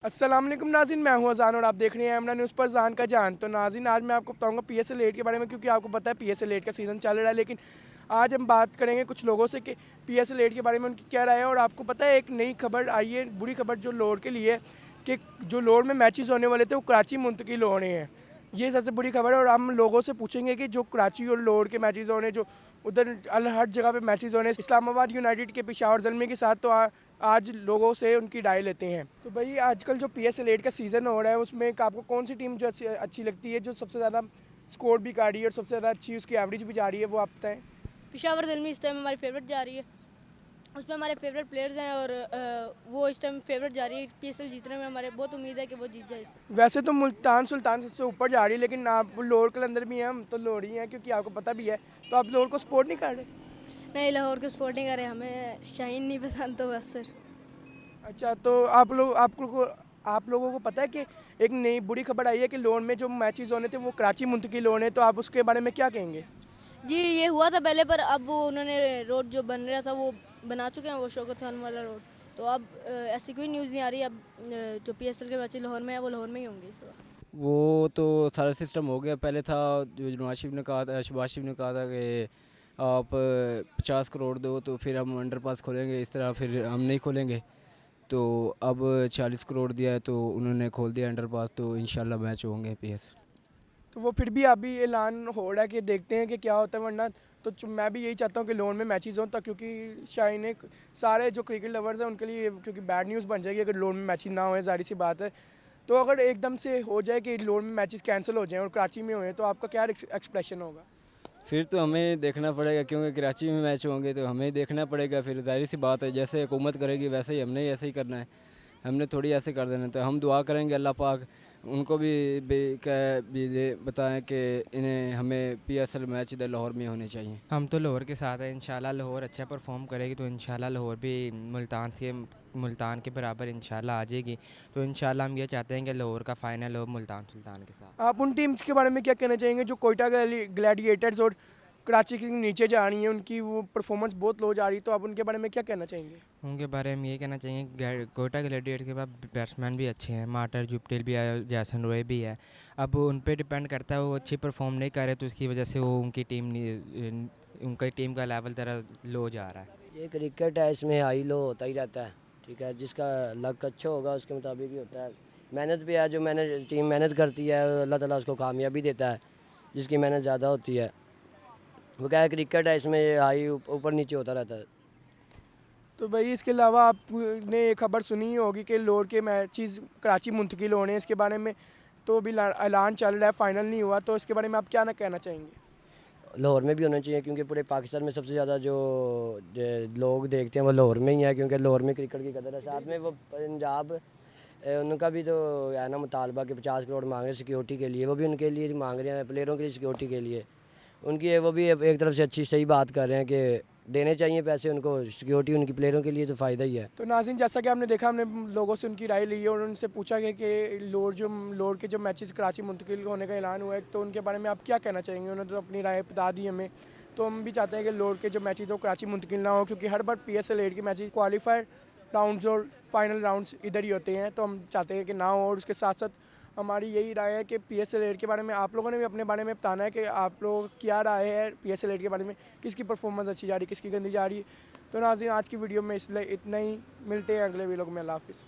अस्सलाम वालेकुम नाज़रीन, मैं हूं अज़ान और आप देख रहे हैं यमुना न्यूज़ पर ज़ान का जान। तो नाज़रीन, आज मैं आपको बताऊंगा पीएसएल 8 के बारे में, क्योंकि आपको पता है पीएसएल 8 का सीज़न चल रहा है। लेकिन आज हम बात करेंगे कुछ लोगों से कि पीएसएल 8 के बारे में उनकी क्या राय है। और आपको पता है एक नई खबर आई है, बुरी खबर जो लाहौर के लिए, कि जो लाहौर में मैचेस होने वाले थे वो कराची मुंतकिल हो रहे हैं। ये सबसे बुरी खबर है। और हम लोगों से पूछेंगे कि जो कराची और लाहौर के मैचेस हो रहे हैं, जो उधर हर जगह पे मैचेस हो रहे हैं, इस्लामाबाद यूनाइटेड के पेशावर ज़ल्मी के साथ, तो आज लोगों से उनकी राय लेते हैं। तो भाई, आजकल जो पीएसएल 8 का सीज़न हो रहा है उसमें आपको कौन सी टीम जो अच्छी लगती है, जो सबसे ज़्यादा स्कोर भी कर रही है और सबसे ज़्यादा अच्छी उसकी एवरेज भी जा रही है, वो आप बताएं। पेशावर ज़ल्मी इस टाइम हमारी फेवरेट जा रही है। उसमें हमारे फेवरेट प्लेयर्स हैं और वो इस टाइम फेवरेट जा रही है। पीएसएल जीतने में हमारे बहुत उम्मीद है कि वो जीत जाए इस टाइम। वैसे तो मुल्तान सुल्तान सबसे ऊपर जा रही है, लेकिन आप लाहौर के अंदर भी हैं, हम तो लाहौरी हैं, क्योंकि आपको पता भी है। तो आप लाहौर को सपोर्ट नहीं कर रहे? नहीं, लाहौर को सपोर्ट नहीं कर रहे, हमें शाहीन नहीं पसंद, तो बस फिर। अच्छा, तो आप लोगों को पता है कि एक नई बुरी खबर आई है कि लाहौर में जो मैचेस होने थे वो कराची मुंतकिल होने हैं, तो आप उसके बारे में क्या कहेंगे? जी, ये हुआ था पहले, पर अब वो उन्होंने रोड जो बन रहा था वो बना चुके हैं, वो शौकत खान वाला रोड। तो अब ऐसी कोई न्यूज़ नहीं आ रही। अब जो पीएसएल के मैचेस लाहौर में है वो लाहौर में ही होंगे इस बार। वो तो सारा सिस्टम हो गया। पहले था जो नवाज शरीफ ने कहा था, शहबाज शरीफ ने कहा था कि आप 50 करोड़ दो तो फिर हम अंडरपास खोलेंगे, इस तरह फिर हम नहीं खोलेंगे। तो अब 40 करोड़ दिया है तो उन्होंने खोल दिया अंडरपास, तो इंशाल्लाह मैच होंगे पीएस। तो वो फिर भी अभी ऐलान हो रहा है कि देखते हैं कि क्या होता है, वरना तो मैं भी यही चाहता हूँ कि लाहौर में मैचेस हों, तो क्योंकि शायद एक सारे जो क्रिकेट लवर्स हैं उनके लिए, क्योंकि बैड न्यूज़ बन जाएगी अगर लाहौर में मैचेस ना होए, ज़ाहिर सी बात है। तो अगर एकदम से हो जाए कि लाहौर में मैचेस कैंसिल हो जाएं और कराची में होए, तो आपका क्या एक्सप्रेशन होगा? फिर तो हमें देखना पड़ेगा, क्योंकि कराची में मैच होंगे तो हमें देखना पड़ेगा। फिर जाहिर सी बात है, जैसे हुकूमत करेगी वैसे ही हमने ऐसे ही करना है। हमने थोड़ी ऐसे कर देना। तो हम दुआ करेंगे अल्लाह पाक उनको भी ये बताएं कि इन्हें हमें पीएसएल मैच इधर लाहौर में होने चाहिए। हम तो लाहौर के साथ हैं। इंशाल्लाह लाहौर अच्छा परफॉर्म करेगी तो इंशाल्लाह लाहौर भी मुल्तान के बराबर इंशाल्लाह आ जाएगी। तो इंशाल्लाह हम ये चाहते हैं कि लाहौर का फ़ाइनल हो मुल्तान सुल्तान के साथ। आप उन टीम्स के बारे में क्या कहना चाहेंगे जो कोयटा ग्लैडिएटर्स और कराची के नीचे जा रही हैं, उनकी वो परफॉर्मेंस बहुत लो जा रही है, तो आप उनके बारे में क्या कहना चाहेंगे? उनके बारे में ये कहना चाहिए कि कोयटा ग्लैडिएटर के पास बैट्समैन भी अच्छे हैं, मार्टर जुपटेल भी है, जैसन रॉय भी है। अब उन पे डिपेंड करता है, वो अच्छी परफॉर्म नहीं कर रहे तो उसकी वजह से वो उनकी टीम का लेवल ज़रा लो जा रहा है। ये क्रिकेट है, इसमें हाई लो होता ही रहता है। ठीक है, जिसका लक अच्छा होगा उसके मुताबिक ही होता है। मेहनत भी है, जो टीम मेहनत करती है अल्लाह ताला उसको कामयाबी देता है, जिसकी मेहनत ज़्यादा होती है। वो क्या है, क्रिकेट है, इसमें हाई ऊपर नीचे होता रहता है। तो भाई, इसके अलावा आपने एक खबर सुनी ही होगी कि लाहौर के मैचेस कराची मुंतकिल होने हैं, इसके बारे में तो अभी ऐलान चल रहा है, फाइनल नहीं हुआ, तो इसके बारे में आप क्या ना कहना चाहेंगे? लाहौर में भी होना चाहिए, क्योंकि पूरे पाकिस्तान में सबसे ज़्यादा जो लोग देखते हैं वो लाहौर में ही है, क्योंकि लाहौर में क्रिकेट की कदर है। साथ में वो पंजाब, उनका भी तो है ना मुतालबा कि 50 करोड़ मांग रहे हैं सिक्योरिटी के लिए। वो भी उनके लिए मांग रहे हैं, प्लेयरों के लिए सिक्योरिटी के लिए। उनकी वो भी एक तरफ से अच्छी सही बात कर रहे हैं कि देने चाहिए पैसे उनको, सिक्योरिटी उनकी प्लेयरों के लिए तो फ़ायदा ही है। तो नाज़रीन, जैसा कि आपने देखा, हमने लोगों से उनकी राय ली है और उनसे पूछा गया कि लाहौर के जो मैचेस कराची मुंतकिल होने का ऐलान हुआ है, तो उनके बारे में आप क्या कहना चाहेंगे? उन्होंने तो अपनी राय बता दी हमें। तो हम भी चाहते हैं कि लाहौर के जो मैचेस हो कराची मुंतकिल ना हो, क्योंकि हर बार पीएसएल 8 के मैचेस क्वालिफायर राउंड्स और फाइनल राउंड्स इधर ही होते हैं, तो हम चाहते हैं कि ना हो। और उसके साथ साथ हमारी यही राय है कि पीएसएल 8 के बारे में आप लोगों ने भी अपने बारे में बताना है कि आप लोग क्या राय है पीएसएल 8 के बारे में, किसकी परफॉर्मेंस अच्छी जा रही है, किसकी गंदी जा रही है। तो नाज़रीन, आज की वीडियो में इसलिए इतना ही। मिलते हैं अगले वीडियो में। अल्लाह हाफ़िज़।